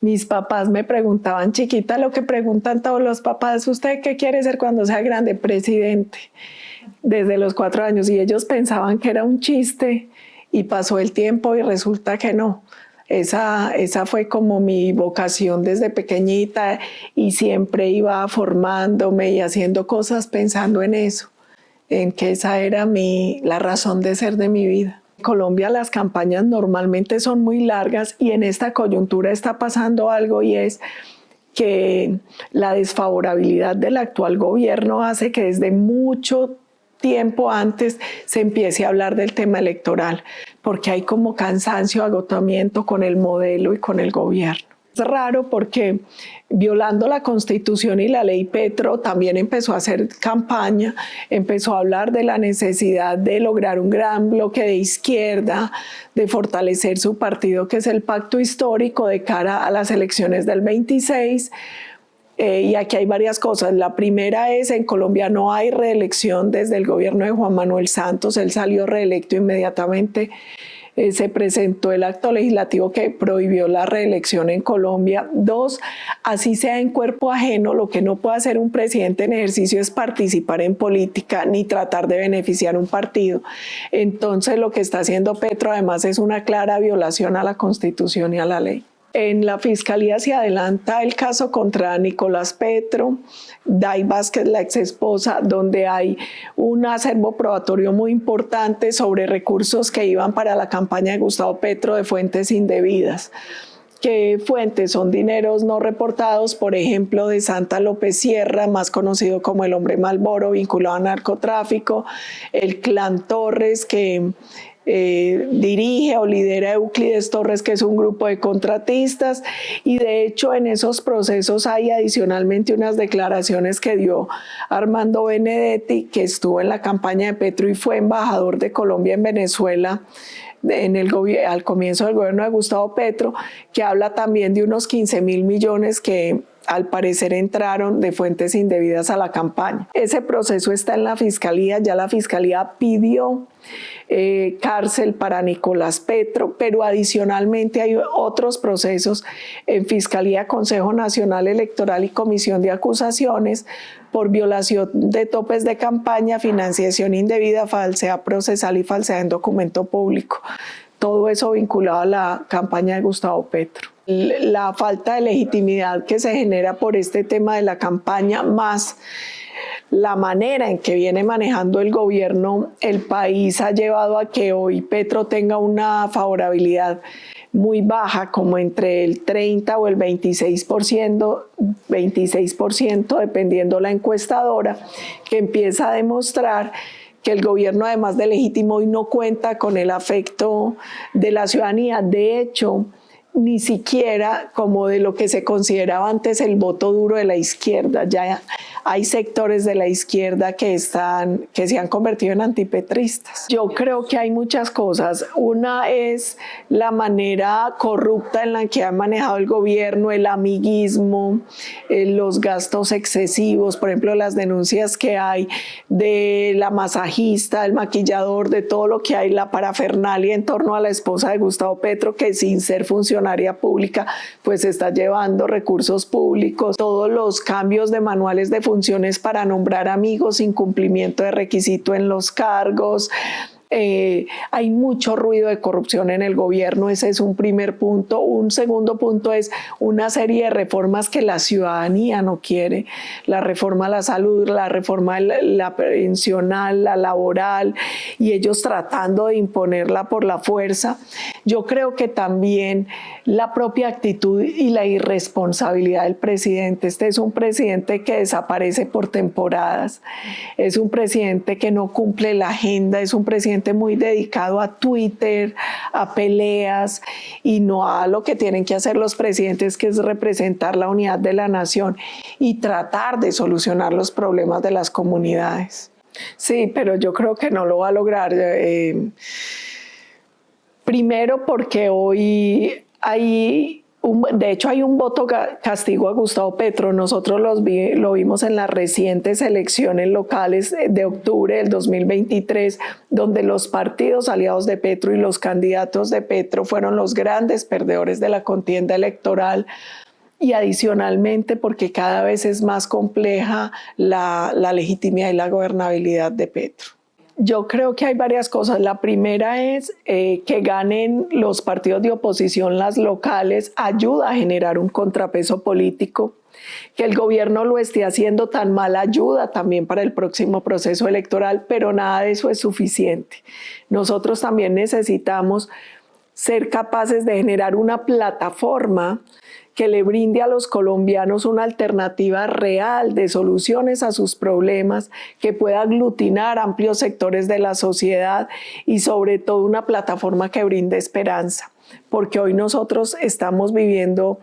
Mis papás me preguntaban, chiquita, lo que preguntan todos los papás, ¿usted qué quiere ser cuando sea grande? Presidente, desde los 4 años. Y ellos pensaban que era un chiste y pasó el tiempo y resulta que no. Esa fue como mi vocación desde pequeñita y siempre iba formándome y haciendo cosas pensando en eso, en que esa era la razón de ser de mi vida. En Colombia las campañas normalmente son muy largas y en esta coyuntura está pasando algo y es que la desfavorabilidad del actual gobierno hace que desde mucho tiempo antes se empiece a hablar del tema electoral, porque hay como cansancio, agotamiento con el modelo y con el gobierno. Es raro porque violando la Constitución y la ley Petro también empezó a hacer campaña, empezó a hablar de la necesidad de lograr un gran bloque de izquierda, de fortalecer su partido que es el Pacto Histórico de cara a las elecciones del 26. Y aquí hay varias cosas. La primera es, en Colombia no hay reelección desde el gobierno de Juan Manuel Santos, él salió reelecto inmediatamente. Se presentó el acto legislativo que prohibió la reelección en Colombia. 2, así sea en cuerpo ajeno, lo que no puede hacer un presidente en ejercicio es participar en política ni tratar de beneficiar un partido. Entonces lo que está haciendo Petro además es una clara violación a la Constitución y a la ley. En la Fiscalía se adelanta el caso contra Nicolás Petro, Day Vázquez, la exesposa, donde hay un acervo probatorio muy importante sobre recursos que iban para la campaña de Gustavo Petro de fuentes indebidas. ¿Qué fuentes? Son dineros no reportados, por ejemplo, de Santa López Sierra, más conocido como el Hombre Malboro, vinculado a narcotráfico, el Clan Torres, que dirige o lidera Euclides Torres, que es un grupo de contratistas, y de hecho en esos procesos hay adicionalmente unas declaraciones que dio Armando Benedetti, que estuvo en la campaña de Petro y fue embajador de Colombia en Venezuela al comienzo del gobierno de Gustavo Petro, que habla también de unos 15.000 millones que al parecer entraron de fuentes indebidas a la campaña. Ese proceso está en la Fiscalía, ya la Fiscalía pidió cárcel para Nicolás Petro, pero adicionalmente hay otros procesos en Fiscalía, Consejo Nacional Electoral y Comisión de Acusaciones por violación de topes de campaña, financiación indebida, falsedad procesal y falsedad en documento público. Todo eso vinculado a la campaña de Gustavo Petro. La falta de legitimidad que se genera por este tema de la campaña, más la manera en que viene manejando el gobierno el país, ha llevado a que hoy Petro tenga una favorabilidad muy baja, como entre el 30 o el 26%, dependiendo la encuestadora, que empieza a demostrar que el gobierno, además de legítimo, hoy no cuenta con el afecto de la ciudadanía. De hecho, ni siquiera como de lo que se consideraba antes el voto duro de la izquierda. Ya hay sectores de la izquierda que se han convertido en antipetristas. Yo creo que hay muchas cosas. Una es la manera corrupta en la que ha manejado el gobierno, el amiguismo, los gastos excesivos, por ejemplo, las denuncias que hay de la masajista, el maquillador, de todo lo que hay, la parafernalia en torno a la esposa de Gustavo Petro, que sin ser funcionaria pública, pues está llevando recursos públicos, todos los cambios de manuales de funciones para nombrar amigos, incumplimiento de requisito en los cargos. Hay mucho ruido de corrupción en el gobierno, ese es un primer punto. Un segundo punto es una serie de reformas que la ciudadanía no quiere, la reforma a la salud, la reforma la pensional, la laboral, y ellos tratando de imponerla por la fuerza. Yo creo que también la propia actitud y la irresponsabilidad del presidente. Este es un presidente que desaparece por temporadas, es un presidente que no cumple la agenda, es un presidente muy dedicado a Twitter, a peleas y no a lo que tienen que hacer los presidentes, que es representar la unidad de la nación y tratar de solucionar los problemas de las comunidades. Sí, pero yo creo que no lo va a lograr. Primero porque hoy hay De hecho, hay un voto castigo a Gustavo Petro. Nosotros lo vimos en las recientes elecciones locales de octubre del 2023, donde los partidos aliados de Petro y los candidatos de Petro fueron los grandes perdedores de la contienda electoral. Y adicionalmente, porque cada vez es más compleja la legitimidad y la gobernabilidad de Petro. Yo creo que hay varias cosas. La primera es que ganen los partidos de oposición, las locales, ayuda a generar un contrapeso político. Que el gobierno lo esté haciendo tan mal ayuda también para el próximo proceso electoral, pero nada de eso es suficiente. Nosotros también necesitamos ser capaces de generar una plataforma que le brinde a los colombianos una alternativa real de soluciones a sus problemas, que pueda aglutinar amplios sectores de la sociedad y sobre todo una plataforma que brinde esperanza. Porque hoy nosotros estamos viviendo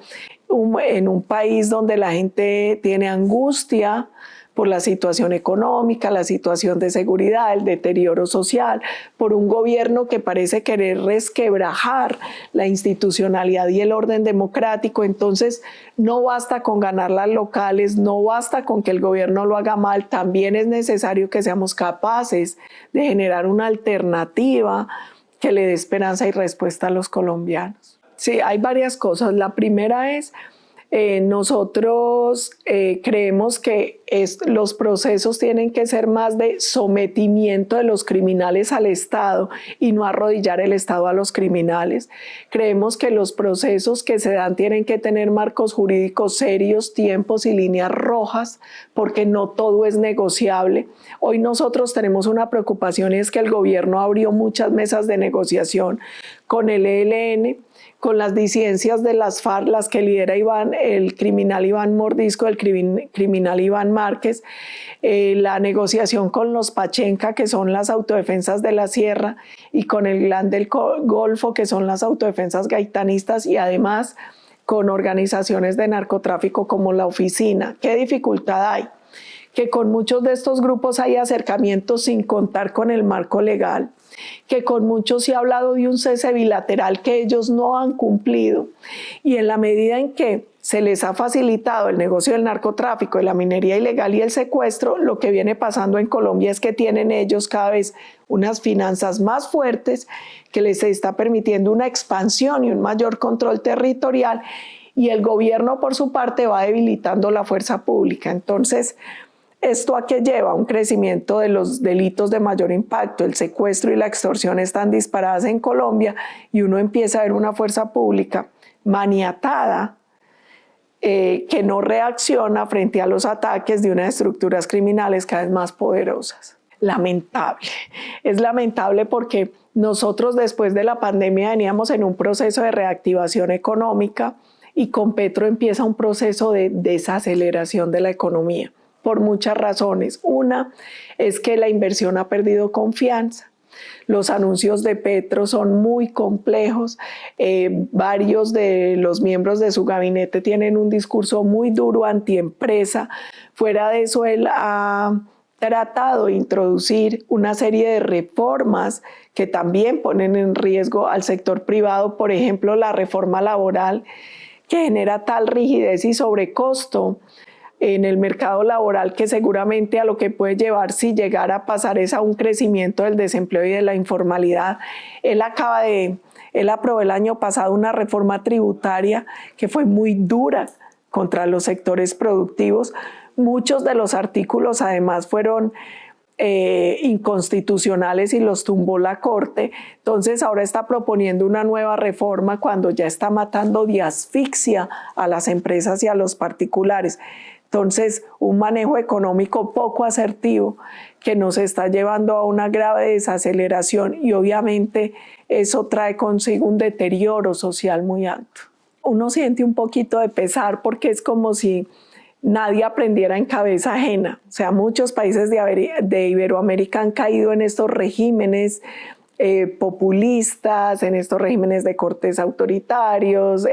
en un país donde la gente tiene angustia por la situación económica, la situación de seguridad, el deterioro social, por un gobierno que parece querer resquebrajar la institucionalidad y el orden democrático. Entonces, no basta con ganar las locales, no basta con que el gobierno lo haga mal, también es necesario que seamos capaces de generar una alternativa que le dé esperanza y respuesta a los colombianos. Sí, hay varias cosas. La primera es nosotros creemos que los procesos tienen que ser más de sometimiento de los criminales al Estado y no arrodillar el Estado a los criminales. Creemos que los procesos que se dan tienen que tener marcos jurídicos serios, tiempos y líneas rojas, porque no todo es negociable. Hoy nosotros tenemos una preocupación y es que el gobierno abrió muchas mesas de negociación con el ELN, con las disidencias de las FARC, las que lidera el criminal Iván Mordisco, el criminal Iván Márquez, la negociación con los Pachenca, que son las autodefensas de la Sierra, y con el Clan del Golfo, que son las autodefensas gaitanistas, y además con organizaciones de narcotráfico como la Oficina. ¿Qué dificultad hay? Que con muchos de estos grupos hay acercamientos sin contar con el marco legal, que con muchos se ha hablado de un cese bilateral que ellos no han cumplido, y en la medida en que se les ha facilitado el negocio del narcotráfico, de la minería ilegal y el secuestro, lo que viene pasando en Colombia es que tienen ellos cada vez unas finanzas más fuertes que les está permitiendo una expansión y un mayor control territorial, y el gobierno por su parte va debilitando la fuerza pública. Entonces, ¿esto a qué lleva? Un crecimiento de los delitos de mayor impacto. El secuestro y la extorsión están disparadas en Colombia y uno empieza a ver una fuerza pública maniatada que no reacciona frente a los ataques de unas estructuras criminales cada vez más poderosas. Lamentable. Es lamentable porque nosotros después de la pandemia veníamos en un proceso de reactivación económica y con Petro empieza un proceso de desaceleración de la economía. Por muchas razones. Una es que la inversión ha perdido confianza. Los anuncios de Petro son muy complejos. Varios de los miembros de su gabinete tienen un discurso muy duro antiempresa. Fuera de eso, él ha tratado de introducir una serie de reformas que también ponen en riesgo al sector privado. Por ejemplo, la reforma laboral, que genera tal rigidez y sobrecosto en el mercado laboral que seguramente a lo que puede llevar si llegara a pasar es a un crecimiento del desempleo y de la informalidad. Él aprobó el año pasado una reforma tributaria que fue muy dura contra los sectores productivos. Muchos de los artículos además fueron inconstitucionales y los tumbó la Corte. Entonces ahora está proponiendo una nueva reforma cuando ya está matando de asfixia a las empresas y a los particulares. Entonces, un manejo económico poco asertivo que nos está llevando a una grave desaceleración y obviamente eso trae consigo un deterioro social muy alto. Uno siente un poquito de pesar porque es como si nadie aprendiera en cabeza ajena. O sea, muchos países de Iberoamérica han caído en estos regímenes populistas, en estos regímenes de cortes autoritarios,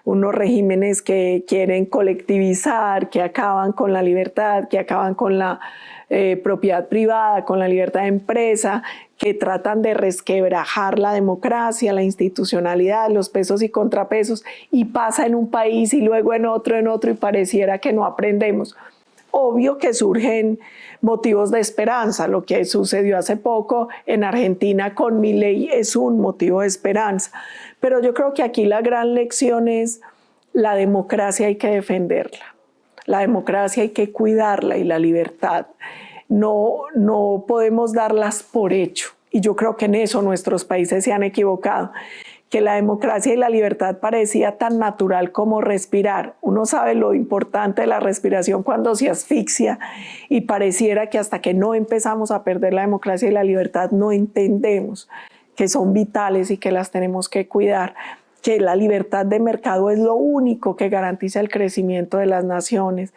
unos regímenes que quieren colectivizar, que acaban con la libertad, que acaban con la propiedad privada, con la libertad de empresa, que tratan de resquebrajar la democracia, la institucionalidad, los pesos y contrapesos, y pasa en un país y luego en otro, y pareciera que no aprendemos. Obvio que surgen motivos de esperanza. Lo que sucedió hace poco en Argentina con Milei es un motivo de esperanza. Pero yo creo que aquí la gran lección es la democracia hay que defenderla. La democracia hay que cuidarla y la libertad. No podemos darlas por hecho. Y yo creo que en eso nuestros países se han equivocado. Que la democracia y la libertad parecía tan natural como respirar. Uno sabe lo importante de la respiración cuando se asfixia y pareciera que hasta que no empezamos a perder la democracia y la libertad no entendemos que son vitales y que las tenemos que cuidar, que la libertad de mercado es lo único que garantiza el crecimiento de las naciones.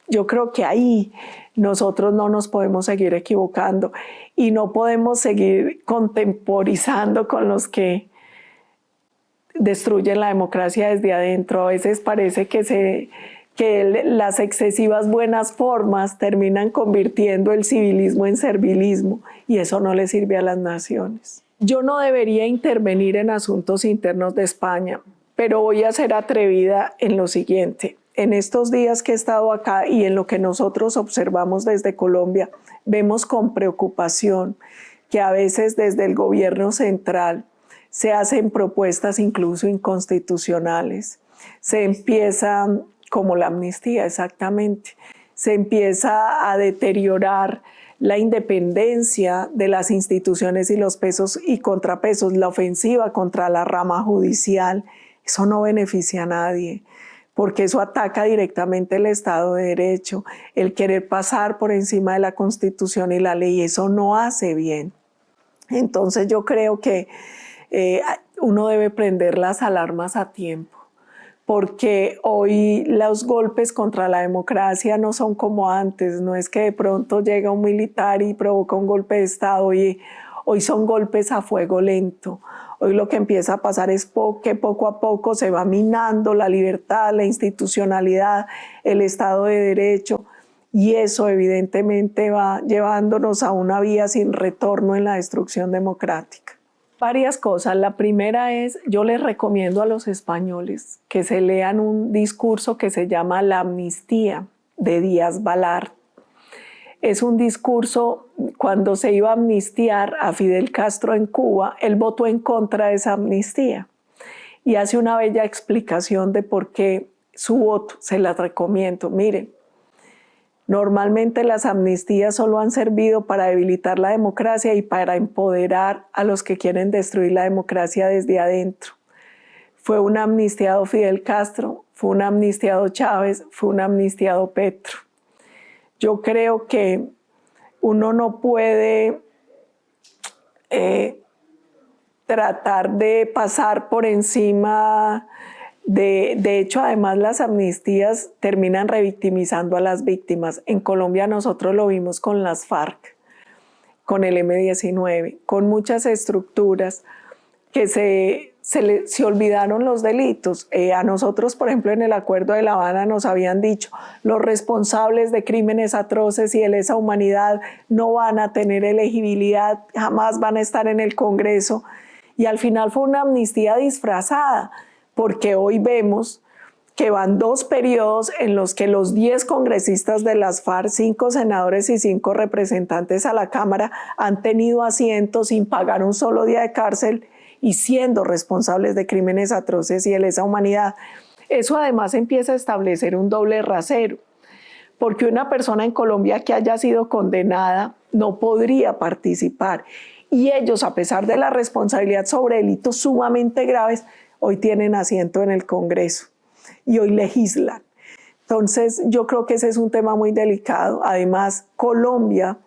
Yo creo que ahí nosotros no nos podemos seguir equivocando y no podemos seguir contemporizando con los que destruyen la democracia desde adentro. A veces parece que las excesivas buenas formas terminan convirtiendo el civilismo en servilismo y eso no le sirve a las naciones. Yo no debería intervenir en asuntos internos de España, pero voy a ser atrevida en lo siguiente. En estos días que he estado acá y en lo que nosotros observamos desde Colombia, vemos con preocupación que a veces desde el gobierno central se hacen propuestas incluso inconstitucionales. Se empieza, como la amnistía exactamente, se empieza a deteriorar la independencia de las instituciones y los pesos y contrapesos, la ofensiva contra la rama judicial. Eso no beneficia a nadie, porque eso ataca directamente el Estado de Derecho, el querer pasar por encima de la Constitución y la ley, eso no hace bien. Entonces yo creo que uno debe prender las alarmas a tiempo, porque hoy los golpes contra la democracia no son como antes, no es que de pronto llega un militar y provoca un golpe de Estado, hoy son golpes a fuego lento. Hoy lo que empieza a pasar es que poco a poco se va minando la libertad, la institucionalidad, el Estado de Derecho, y eso evidentemente va llevándonos a una vía sin retorno en la destrucción democrática. Varias cosas. La primera es, yo les recomiendo a los españoles que se lean un discurso que se llama La amnistía de Díaz Balart. Es un discurso, cuando se iba a amnistiar a Fidel Castro en Cuba, él votó en contra de esa amnistía y hace una bella explicación de por qué su voto. Se las recomiendo. Miren, normalmente las amnistías solo han servido para debilitar la democracia y para empoderar a los que quieren destruir la democracia desde adentro. Fue un amnistiado Fidel Castro, fue un amnistiado Chávez, fue un amnistiado Petro. Yo creo que uno no puede tratar de pasar por encima. De hecho, además, las amnistías terminan revictimizando a las víctimas. En Colombia nosotros lo vimos con las FARC, con el M-19, con muchas estructuras que se olvidaron los delitos. A nosotros, por ejemplo, en el Acuerdo de La Habana nos habían dicho los responsables de crímenes atroces y de lesa humanidad no van a tener elegibilidad, jamás van a estar en el Congreso. Y al final fue una amnistía disfrazada, porque hoy vemos que van 2 periodos en los que los 10 congresistas de las FARC, 5 senadores y 5 representantes a la Cámara, han tenido asientos sin pagar un solo día de cárcel y siendo responsables de crímenes atroces y de lesa humanidad. Eso además empieza a establecer un doble rasero, porque una persona en Colombia que haya sido condenada no podría participar. Y ellos, a pesar de la responsabilidad sobre delitos sumamente graves, hoy tienen asiento en el Congreso y hoy legislan. Entonces, yo creo que ese es un tema muy delicado. Además, Colombia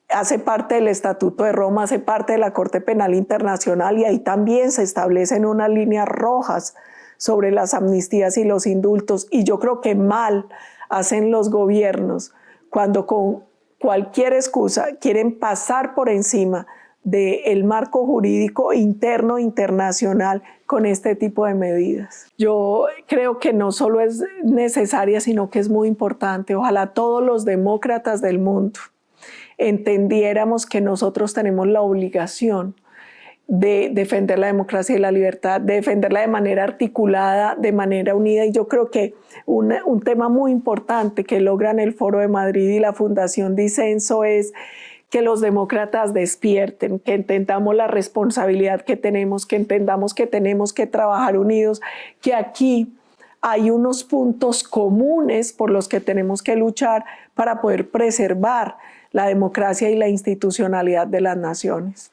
hace parte del Estatuto de Roma, hace parte de la Corte Penal Internacional y ahí también se establecen unas líneas rojas sobre las amnistías y los indultos. Y yo creo que mal hacen los gobiernos cuando con cualquier excusa, quieren pasar por encima del marco jurídico interno internacional con este tipo de medidas. Yo creo que no solo es necesaria, sino que es muy importante. Ojalá todos los demócratas del mundo entendiéramos que nosotros tenemos la obligación de defender la democracia y la libertad, de defenderla de manera articulada, de manera unida. Y yo creo que un tema muy importante que logran el Foro de Madrid y la Fundación Disenso es que los demócratas despierten, que entendamos la responsabilidad que entendamos que tenemos que trabajar unidos, que aquí hay unos puntos comunes por los que tenemos que luchar para poder preservar la democracia y la institucionalidad de las naciones.